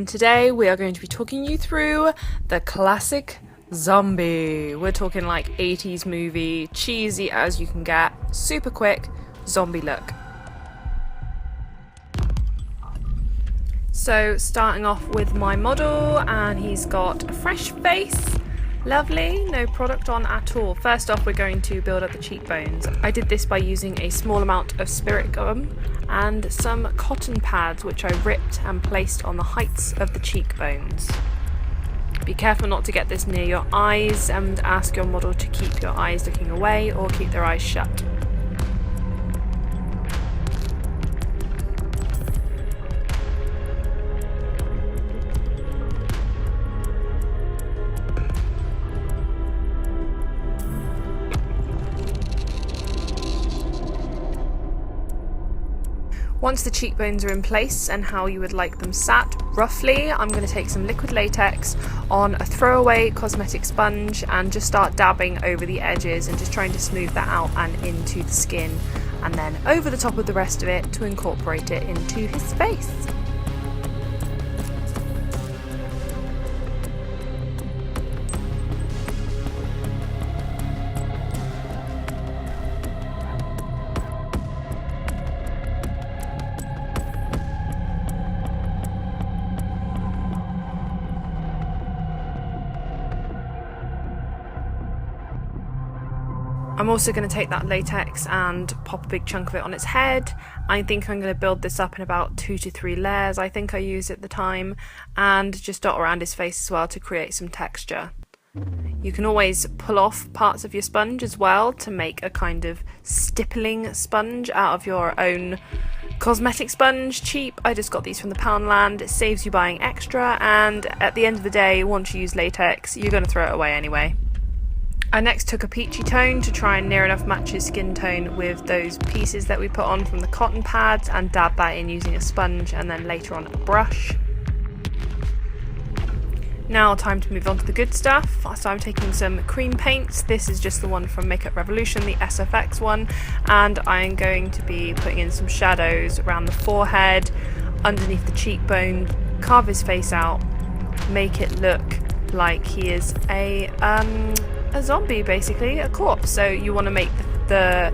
Today we are going to be talking you through the classic zombie. We're talking like 80s movie, cheesy as you can get, super quick zombie look. So starting off with my model, and he's got a fresh face. Lovely, no product on at all. First off, we're going to build up the cheekbones. I did this by using a small amount of spirit gum and some cotton pads, which I ripped and placed on the heights of the cheekbones. Be careful not to get this near your eyes, and ask your model to keep your eyes looking away or keep their eyes shut. Once the cheekbones are in place and how you would like them sat, roughly, I'm going to take some liquid latex on a throwaway cosmetic sponge and just start dabbing over the edges and just trying to smooth that out and into the skin, and then over the top of the rest of it to incorporate it into his face. I'm also going to take that latex and pop a big chunk of it on its head. I think I'm going to build this up in about 2 to 3 layers, I think I used at the time, and just dot around his face as well to create some texture. You can always pull off parts of your sponge as well to make a kind of stippling sponge out of your own cosmetic sponge. Cheap, I just got these from the Poundland. It saves you buying extra, and at the end of the day, once you use latex, you're going to throw it away anyway. I next took a peachy tone to try and near enough match his skin tone with those pieces that we put on from the cotton pads, and dabbed that in using a sponge and then later on a brush. Now time to move on to the good stuff. So I'm taking some cream paints. This is just the one from Makeup Revolution, the SFX one, and I'm going to be putting in some shadows around the forehead, underneath the cheekbone, carve his face out, make it look like he is a zombie, basically, a corpse. So you want to make the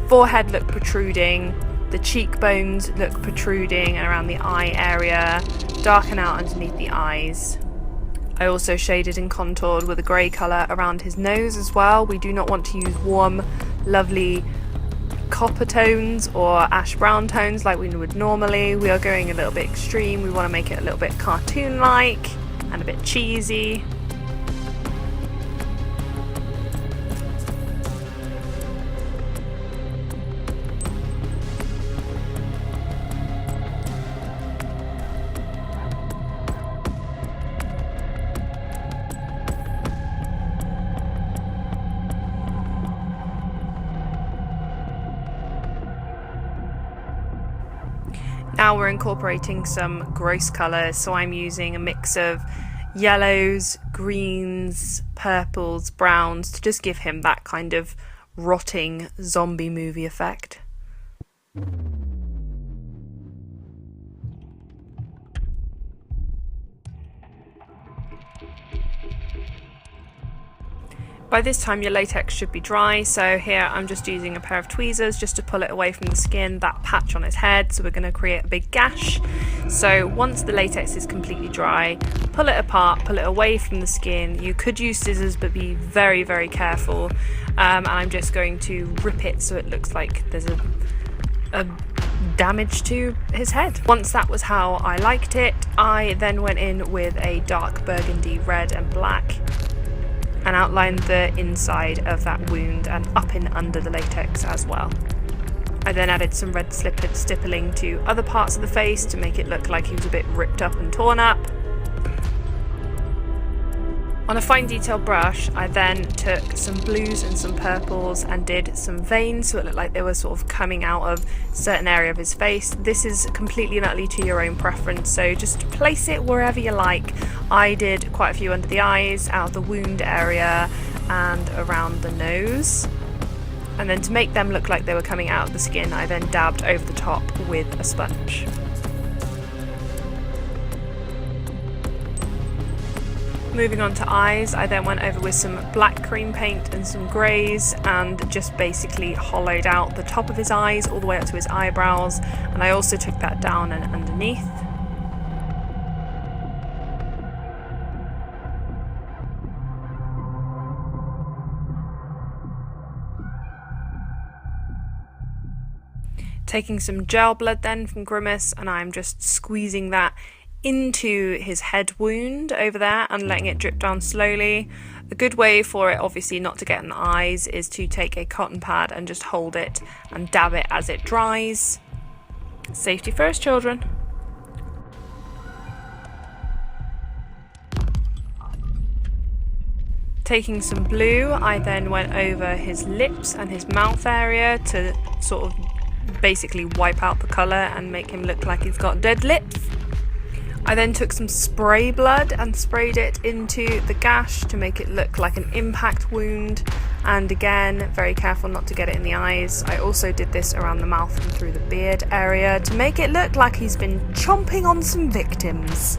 forehead look protruding, the cheekbones look protruding, and around the eye area, darken out underneath the eyes. I also shaded and contoured with a grey colour around his nose as well. We do not want to use warm, lovely copper tones or ash brown tones like we would normally. We are going a little bit extreme. We want to make it a little bit cartoon-like and a bit cheesy. Now we're incorporating some gross colours, so I'm using a mix of yellows, greens, purples, browns to just give him that kind of rotting zombie movie effect. By this time your latex should be dry, so here I'm just using a pair of tweezers just to pull it away from the skin, that patch on his head, so we're going to create a big gash. So once the latex is completely dry, pull it apart, pull it away from the skin. You could use scissors, but be very, very careful. And I'm just going to rip it so it looks like there's a damage to his head. Once that was how I liked it, I then went in with a dark burgundy, red and black, and outlined the inside of that wound and up and under the latex as well. I then added some red stippling to other parts of the face to make it look like he was a bit ripped up and torn up. On a fine detail brush, I then took some blues and some purples and did some veins so it looked like they were sort of coming out of a certain area of his face. This is completely and utterly to your own preference, so just place it wherever you like. I did quite a few under the eyes, out of the wound area and around the nose. And then to make them look like they were coming out of the skin, I then dabbed over the top with a sponge. Moving on to eyes, I then went over with some black cream paint and some greys and just basically hollowed out the top of his eyes all the way up to his eyebrows, and I also took that down and underneath. Taking some gel blood then from Grimace, and I'm just squeezing that into his head wound over there and letting it drip down slowly. A good way for it obviously not to get in the eyes is to take a cotton pad and just hold it and dab it as it dries. Safety first, children. Taking some blue, I then went over his lips and his mouth area to sort of basically wipe out the colour and make him look like he's got dead lips. I then took some spray blood and sprayed it into the gash to make it look like an impact wound, and again, very careful not to get it in the eyes. I also did this around the mouth and through the beard area to make it look like he's been chomping on some victims.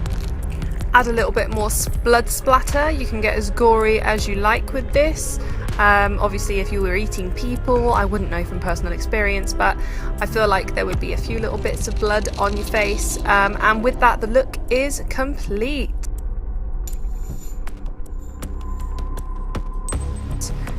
Add a little bit more blood splatter. You can get as gory as you like with this. Obviously if you were eating people, I wouldn't know from personal experience, but I feel like there would be a few little bits of blood on your face, and with that the look is complete.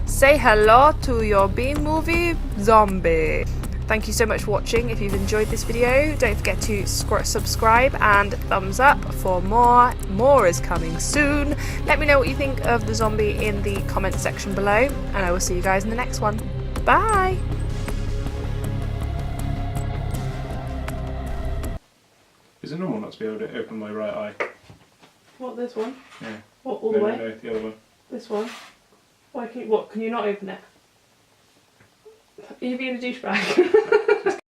Say hello to your B-movie zombie. Thank you so much for watching. If you've enjoyed this video, don't forget to subscribe and thumbs up for more. More is coming soon. Let me know what you think of the zombie in the comment section below, and I will see you guys in the next one. Bye! Is it normal not to be able to open my right eye? What, this one? Yeah. What, all the way? No, the other one. This one? Why can you, what, can you not open it? Are you being a douchebag?